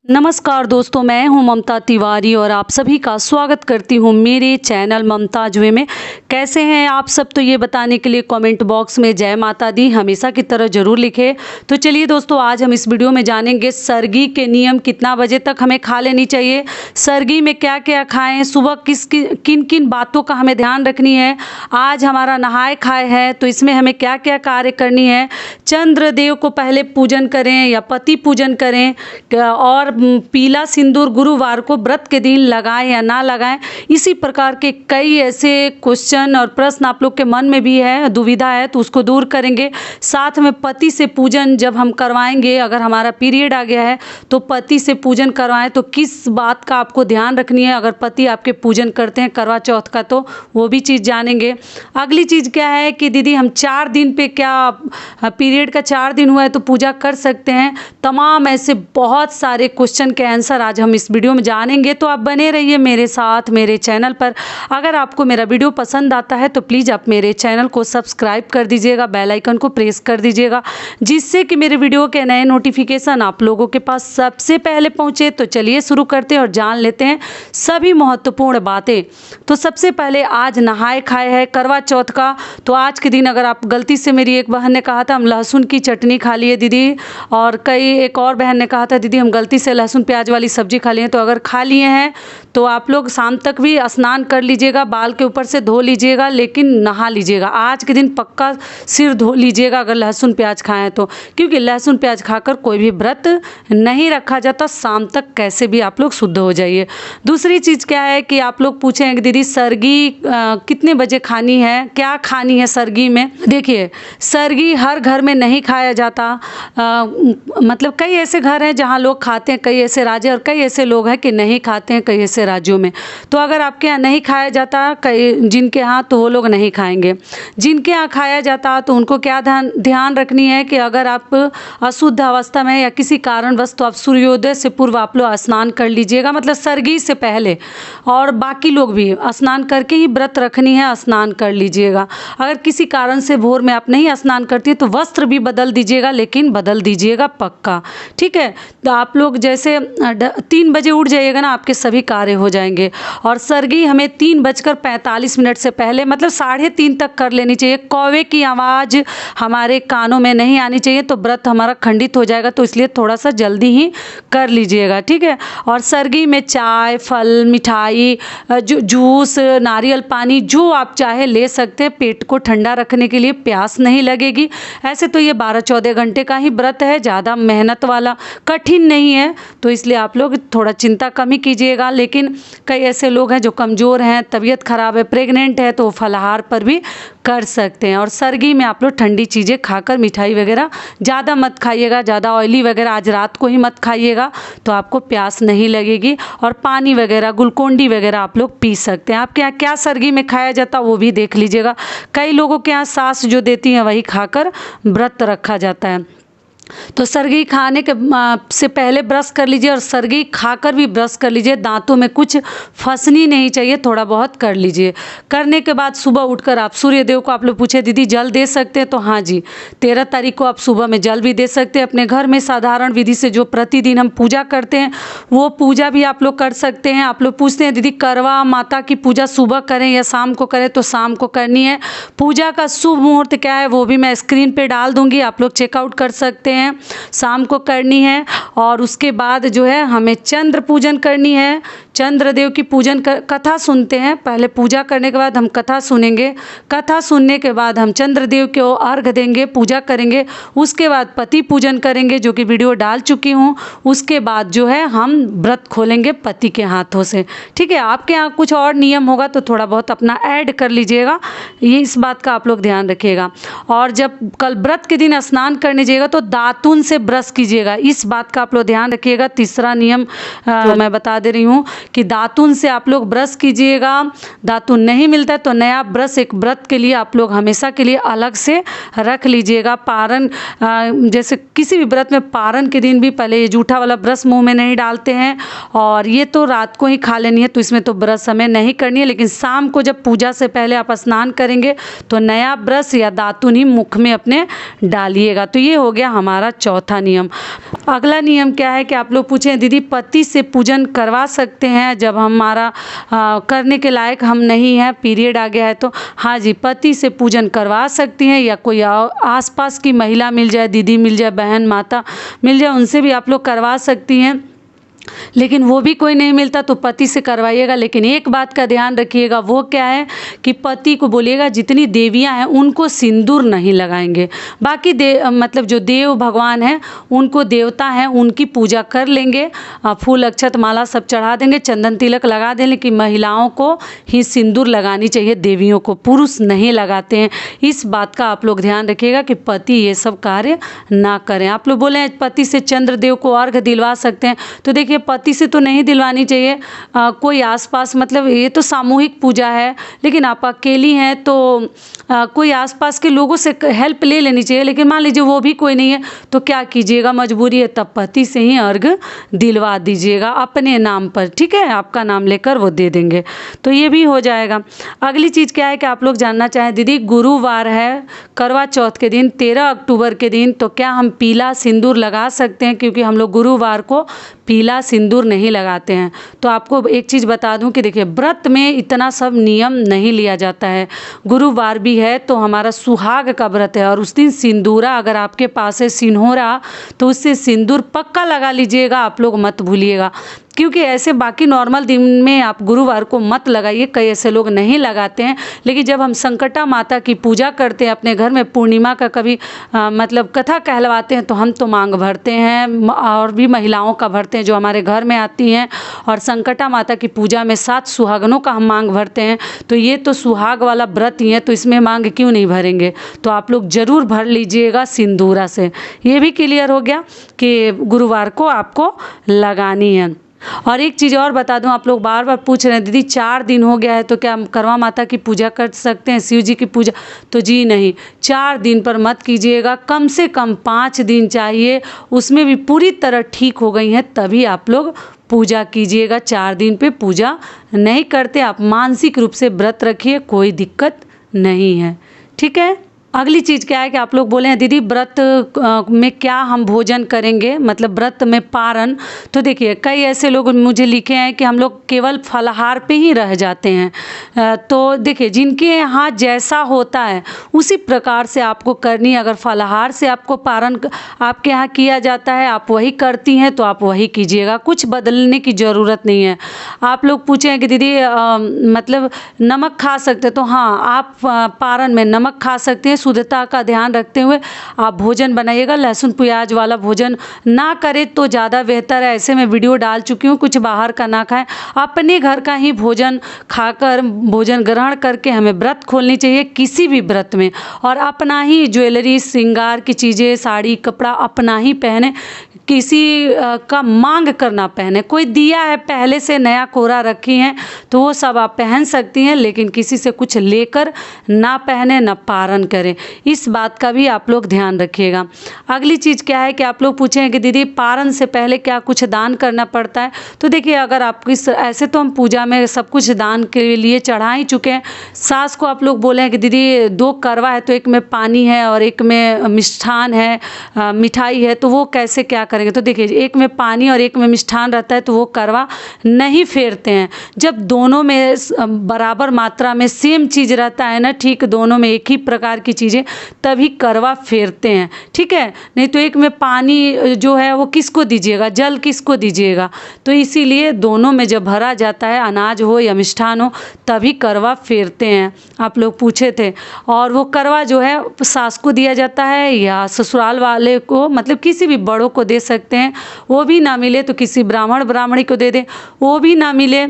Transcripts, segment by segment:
नमस्कार दोस्तों, मैं हूं ममता तिवारी और आप सभी का स्वागत करती हूं मेरे चैनल ममताज वे में। कैसे हैं आप सब? तो ये बताने के लिए कमेंट बॉक्स में जय माता दी हमेशा की तरह ज़रूर लिखें। तो चलिए दोस्तों, आज हम इस वीडियो में जानेंगे सरगी के नियम, कितना बजे तक हमें खा लेनी चाहिए, सरगी में क्या क्या खाएं, सुबह किन किन बातों का हमें ध्यान रखनी है, आज हमारा नहाए खाए है तो इसमें हमें क्या क्या कार्य करनी है, चंद्रदेव को पहले पूजन करें या पति पूजन करें, और पीला सिंदूर गुरुवार को व्रत के दिन लगाएं या ना लगाएं। इसी प्रकार के कई ऐसे क्वेश्चन और प्रश्न आप लोग के मन में भी है, दुविधा है, तो उसको दूर करेंगे। साथ में पति से पूजन जब हम करवाएंगे, अगर हमारा पीरियड आ गया है तो पति से पूजन करवाएं तो किस बात का आपको ध्यान रखनी है, अगर पति आपके पूजन करते हैं करवा चौथ का तो वो भी चीज़ जानेंगे। अगली चीज़ क्या है कि दीदी हम 4 दिन पे, क्या पीरियड का 4 दिन हुआ है तो पूजा कर सकते हैं। तमाम ऐसे बहुत सारे क्वेश्चन के आंसर आज हम इस वीडियो में जानेंगे, तो आप बने रहिए मेरे साथ मेरे चैनल पर। अगर आपको मेरा वीडियो पसंद आता है तो प्लीज़ आप मेरे चैनल को सब्सक्राइब कर दीजिएगा, बेल आइकन को प्रेस कर दीजिएगा, जिससे कि मेरे वीडियो के नए नोटिफिकेशन आप लोगों के पास सबसे पहले पहुंचे। तो चलिए शुरू करते हैं और जान लेते हैं सभी महत्वपूर्ण बातें। तो सबसे पहले आज नहाए खाए है करवा चौथ का। तो आज के दिन अगर आप गलती से, मेरी एक बहन ने कहा था हम लहसुन की चटनी खा लिए दीदी, और एक और बहन ने कहा था दीदी हम गलती से लहसुन प्याज वाली सब्जी खा लिए। तो अगर खा लिए हैं तो आप लोग शाम तक भी स्नान कर लीजिएगा, बाल के ऊपर से धो लीजिएगा, लेकिन नहा लीजिएगा। आज के दिन पक्का सिर धो लीजिएगा अगर लहसुन प्याज खाएं तो, क्योंकि लहसुन प्याज खाकर कोई भी व्रत नहीं रखा जाता। शाम तक कैसे भी आप लोग शुद्ध हो जाइए। दूसरी चीज़ क्या है कि आप लोग पूछें कि दीदी सरगी कितने बजे खानी है, क्या खानी है सरगी में। देखिए, सरगी हर घर में नहीं खाया जाता, मतलब कई ऐसे घर हैं जहाँ लोग खाते हैं, कई ऐसे राज्य और कई ऐसे लोग हैं कि नहीं खाते हैं कई ऐसे राज्यों में। तो अगर आपके यहाँ नहीं खाया जाता, कई जिनके यहाँ, तो वो लोग नहीं खाएंगे। जिनके यहाँ खाया जाता तो उनको क्या ध्यान रखनी है कि अगर आप अशुद्ध अवस्था में या किसी कारणवश, तो आप सूर्योदय से पूर्व आप लोग स्नान कर लीजिएगा, मतलब सरगी से पहले। और बाकी लोग भी स्नान करके ही व्रत रखनी है, स्नान कर लीजिएगा। अगर किसी कारण से भोर में आप नहीं स्नान करती तो वस्त्र भी बदल दीजिएगा, लेकिन बदल दीजिएगा पक्का, ठीक है। तो आप लोग जैसे 3 बजे उठ जाइएगा ना, आपके सभी कार्य हो जाएंगे। और सरगी हमें 3:45 से पहले, मतलब 3:30 तक कर लेनी चाहिए। कौवे की आवाज़ हमारे कानों में नहीं आनी चाहिए, तो व्रत हमारा खंडित हो जाएगा। तो इसलिए थोड़ा सा जल्दी ही कर लीजिएगा, ठीक है। और सरगी में चाय, फल, मिठाई, जूस, नारियल पानी जो आप चाहे ले सकते हैं, पेट को ठंडा रखने के लिए, प्यास नहीं लगेगी। ऐसे तो ये 12-14 घंटे का ही व्रत है, ज़्यादा मेहनत वाला कठिन नहीं है, तो इसलिए आप लोग थोड़ा चिंता कम ही कीजिएगा। लेकिन कई ऐसे लोग हैं जो कमज़ोर हैं, तबीयत ख़राब है, प्रेग्नेंट है, तो फलाहार पर भी कर सकते हैं। और सरगी में आप लोग ठंडी चीज़ें खाकर, मिठाई वगैरह ज़्यादा मत खाइएगा, ज़्यादा ऑयली वगैरह आज रात को ही मत खाइएगा, तो आपको प्यास नहीं लगेगी। और पानी वगैरह, ग्लूकोन डी वगैरह आप लोग पी सकते हैं। आपके यहाँ क्या सरगी में खाया जाता वो भी देख लीजिएगा। कई लोगों के यहाँ सास जो देती हैं वही खाकर व्रत रखा जाता है। तो सरगी खाने के से पहले ब्रश कर लीजिए, और सरगी खाकर भी ब्रश कर लीजिए। दांतों में कुछ फंसनी नहीं चाहिए, थोड़ा बहुत कर लीजिए। करने के बाद सुबह उठकर आप सूर्य देव को, आप लोग पूछे दीदी जल दे सकते हैं, तो हाँ जी, 13 तारीख को आप सुबह में जल भी दे सकते हैं। अपने घर में साधारण विधि से जो प्रतिदिन हम पूजा करते हैं वो पूजा भी आप लोग कर सकते हैं। आप लोग पूछते हैं दीदी करवा माता की पूजा सुबह करें या शाम को करें, तो शाम को करनी है। पूजा का शुभ मुहूर्त क्या है वो भी मैं स्क्रीन पे डाल दूंगी, आप लोग चेकआउट कर सकते हैं। शाम को करनी है। और उसके बाद जो है हमें चंद्र पूजन करनी है, चंद्रदेव की पूजन कथा सुनते हैं। पहले पूजा करने के बाद हम कथा सुनेंगे, कथा सुनने के बाद हम चंद्रदेव को अर्घ देंगे, पूजा करेंगे। उसके बाद पति पूजन करेंगे, जो कि वीडियो डाल चुकी हूँ। उसके बाद जो है हम व्रत खोलेंगे पति के हाथों से, ठीक है। आपके यहाँ कुछ और नियम होगा तो थोड़ा बहुत अपना ऐड कर लीजिएगा, ये इस बात का आप लोग ध्यान रखिएगा। और जब कल व्रत के दिन स्नान करने जाइएगा तो दातुन से ब्रश कीजिएगा, इस बात का आप लोग ध्यान रखिएगा। तीसरा नियम मैं बता दे रही हूँ कि दातुन से आप लोग ब्रश कीजिएगा। दातुन नहीं मिलता है तो नया ब्रश एक व्रत के लिए आप लोग हमेशा के लिए अलग से रख लीजिएगा। पारण, जैसे किसी भी व्रत में पारण के दिन भी पहले ये जूठा वाला ब्रश मुंह में नहीं डालते हैं, और ये तो रात को ही खा लेनी है, तो इसमें तो ब्रश हमें नहीं करनी है। लेकिन शाम को जब पूजा से पहले आप स्नान करेंगे तो नया ब्रश या दातुन ही मुख में अपने डालिएगा। तो ये हो गया हमारा हमारा चौथा नियम। अगला नियम क्या है कि आप लोग पूछें दीदी पति से पूजन करवा सकते हैं जब हमारा करने के लायक हम नहीं हैं, पीरियड आ गया है तो हाँ जी, पति से पूजन करवा सकती हैं या कोई आसपास की महिला मिल जाए, दीदी मिल जाए, बहन माता मिल जाए, उनसे भी आप लोग करवा सकती हैं। लेकिन वो भी कोई नहीं मिलता तो पति से करवाइएगा। लेकिन एक बात का ध्यान रखिएगा, वो क्या है कि पति को बोलिएगा जितनी देवियां हैं उनको सिंदूर नहीं लगाएंगे। बाकी मतलब जो देव भगवान हैं उनको, देवता हैं उनकी पूजा कर लेंगे, फूल अक्षत माला सब चढ़ा देंगे, चंदन तिलक लगा देंगे, कि महिलाओं को ही सिंदूर लगानी चाहिए, देवियों को, पुरुष नहीं लगाते हैं। इस बात का आप लोग ध्यान रखिएगा कि पति ये सब कार्य ना करें। आप लोग बोले पति से चंद्रदेव को अर्घ दिलवा सकते हैं, तो देखिए पति से तो नहीं दिलवानी चाहिए, कोई आसपास, मतलब ये तो सामूहिक पूजा है, लेकिन आप अकेली हैं तो कोई आसपास के लोगों से हेल्प ले लेनी चाहिए। लेकिन मान लीजिए वो भी कोई नहीं है तो क्या कीजिएगा, मजबूरी है, तब पति से ही अर्घ दिलवा दीजिएगा अपने नाम पर, ठीक है, आपका नाम लेकर वो दे देंगे, तो ये भी हो जाएगा। अगली चीज़ क्या है कि आप लोग जानना चाहें दीदी, गुरुवार है, करवा चौथ के दिन 13 अक्टूबर के दिन, तो क्या हम पीला सिंदूर लगा सकते हैं? क्योंकि हम लोग गुरुवार को पीला सिंदूर नहीं लगाते हैं। तो आपको एक चीज़ बता दूं कि देखिए व्रत में इतना सब नियम नहीं लिया जाता है। गुरुवार भी है तो हमारा सुहाग का व्रत है, और उस दिन सिंदूरा अगर आपके पास है, सिन्होरा, तो उससे सिंदूर पक्का लगा लीजिएगा, आप लोग मत भूलिएगा। क्योंकि ऐसे बाकी नॉर्मल दिन में आप गुरुवार को मत लगाइए, कई ऐसे लोग नहीं लगाते हैं। लेकिन जब हम संकटा माता की पूजा करते हैं अपने घर में, पूर्णिमा का कभी मतलब कथा कहलवाते हैं, तो हम तो मांग भरते हैं, और भी महिलाओं का भरते हैं जो हमारे घर में आती हैं, और संकटा माता की पूजा में 7 सुहागनों का हम मांग भरते हैं। तो ये तो सुहाग वाला व्रत ही है, तो इसमें मांग क्यों नहीं भरेंगे? तो आप लोग ज़रूर भर लीजिएगा सिंदूरा से। ये भी क्लियर हो गया कि गुरुवार को आपको लगानी है। और एक चीज़ और बता दूं, आप लोग बार बार पूछ रहे हैं दीदी 4 दिन हो गया है तो क्या हम करवा माता की पूजा कर सकते हैं, शिव जी की पूजा? तो जी नहीं, 4 दिन पर मत कीजिएगा, कम से कम 5 दिन चाहिए, उसमें भी पूरी तरह ठीक हो गई हैं तभी आप लोग पूजा कीजिएगा। 4 दिन पे पूजा नहीं करते, आप मानसिक रूप से व्रत रखिए, कोई दिक्कत नहीं है, ठीक है। अगली चीज़ क्या है कि आप लोग बोले हैं दीदी व्रत में क्या हम भोजन करेंगे, मतलब व्रत में पारण। तो देखिए कई ऐसे लोग मुझे लिखे हैं कि हम लोग केवल फलाहार पे ही रह जाते हैं। तो देखिए जिनके यहाँ जैसा होता है उसी प्रकार से आपको करनी है। अगर फलाहार से आपको पारण आपके यहाँ किया जाता है, आप वही करती हैं, तो आप वही कीजिएगा, कुछ बदलने की ज़रूरत नहीं है। आप लोग पूछे हैं कि दीदी मतलब नमक खा सकते हैं, तो हाँ, आप पारण में नमक खा सकते हैं। शुद्धता का ध्यान रखते हुए आप भोजन बनाइएगा। लहसुन प्याज वाला भोजन ना करें तो ज़्यादा बेहतर है। ऐसे मैं वीडियो डाल चुकी हूँ, कुछ बाहर का ना खाएं, अपने घर का ही भोजन खाकर, भोजन ग्रहण करके हमें व्रत खोलनी चाहिए किसी भी व्रत में। और अपना ही ज्वेलरी, श्रृंगार की चीज़ें, साड़ी, कपड़ा अपना ही पहने, किसी का मांग करना पहने। कोई दिया है पहले से नया कोरा रखी हैं तो वो सब आप पहन सकती हैं, लेकिन किसी से कुछ लेकर ना पहने, ना पारण करें। इस बात का भी आप लोग ध्यान रखिएगा। अगली चीज़ क्या है कि आप लोग पूछे हैं कि दीदी पारण से पहले क्या कुछ दान करना पड़ता है? तो देखिए अगर आप ऐसे तो हम पूजा में सब कुछ दान के लिए चढ़ा ही चुके हैं। सास को आप लोग बोले हैं कि दीदी 2 करवा है तो एक में पानी है और एक में मिष्ठान है, मिठाई है, तो वो कैसे क्या करेंगे? तो देखिए एक में पानी और एक में मिष्ठान रहता है तो वो करवा नहीं फेरते हैं। जब दोनों में बराबर मात्रा में सेम चीज़ रहता है ना, ठीक, दोनों में एक ही प्रकार की चीज़ें, तभी करवा फेरते हैं, ठीक है। नहीं तो एक में पानी जो है वो किसको दीजिएगा, जल किसको दीजिएगा? तो इसीलिए दोनों में जब भरा जाता है, अनाज हो या मिष्ठान हो, तभी करवा फेरते हैं। आप लोग पूछे थे। और वो करवा जो है सास को दिया जाता है या ससुराल वाले को, मतलब किसी भी बड़ों को दे सकते हैं। वो भी ना मिले तो किसी ब्राह्मण ब्राह्मणी को दे दें, वो भी ना मिले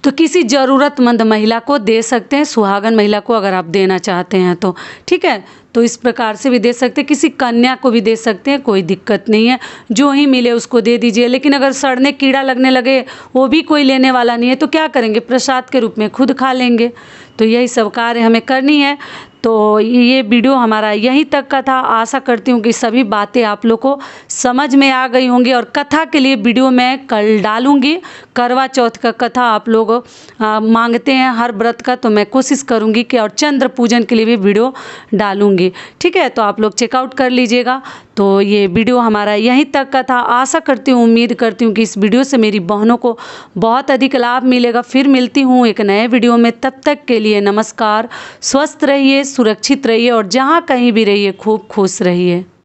तो किसी ज़रूरतमंद महिला को दे सकते हैं, सुहागन महिला को अगर आप देना चाहते हैं तो, ठीक है। तो इस प्रकार से भी दे सकते हैं, किसी कन्या को भी दे सकते हैं, कोई दिक्कत नहीं है, जो ही मिले उसको दे दीजिए। लेकिन अगर सड़ने कीड़ा लगने लगे, वो भी कोई लेने वाला नहीं है, तो क्या करेंगे? प्रसाद के रूप में खुद खा लेंगे। तो यही सब कार्य हमें करनी है। तो ये वीडियो हमारा यहीं तक का था। आशा करती हूँ कि सभी बातें आप लोग को समझ में आ गई होंगी। और कथा के लिए वीडियो मैं कल डालूँगी, करवा चौथ का कथा आप लोग मांगते हैं हर व्रत का, तो मैं कोशिश करूँगी कि, और चंद्र पूजन के लिए भी वीडियो डालूँगी, ठीक है। तो आप लोग चेकआउट कर लीजिएगा। तो तो ये वीडियो हमारा यहीं तक का था। आशा करती हूँ, उम्मीद करती हूँ कि इस वीडियो से मेरी बहनों को बहुत अधिक लाभ मिलेगा। फिर मिलती हूँ एक नए वीडियो में, तब तक के लिए नमस्कार। स्वस्थ रहिए, सुरक्षित रहिए और जहाँ कहीं भी रहिए खूब खुश रहिए।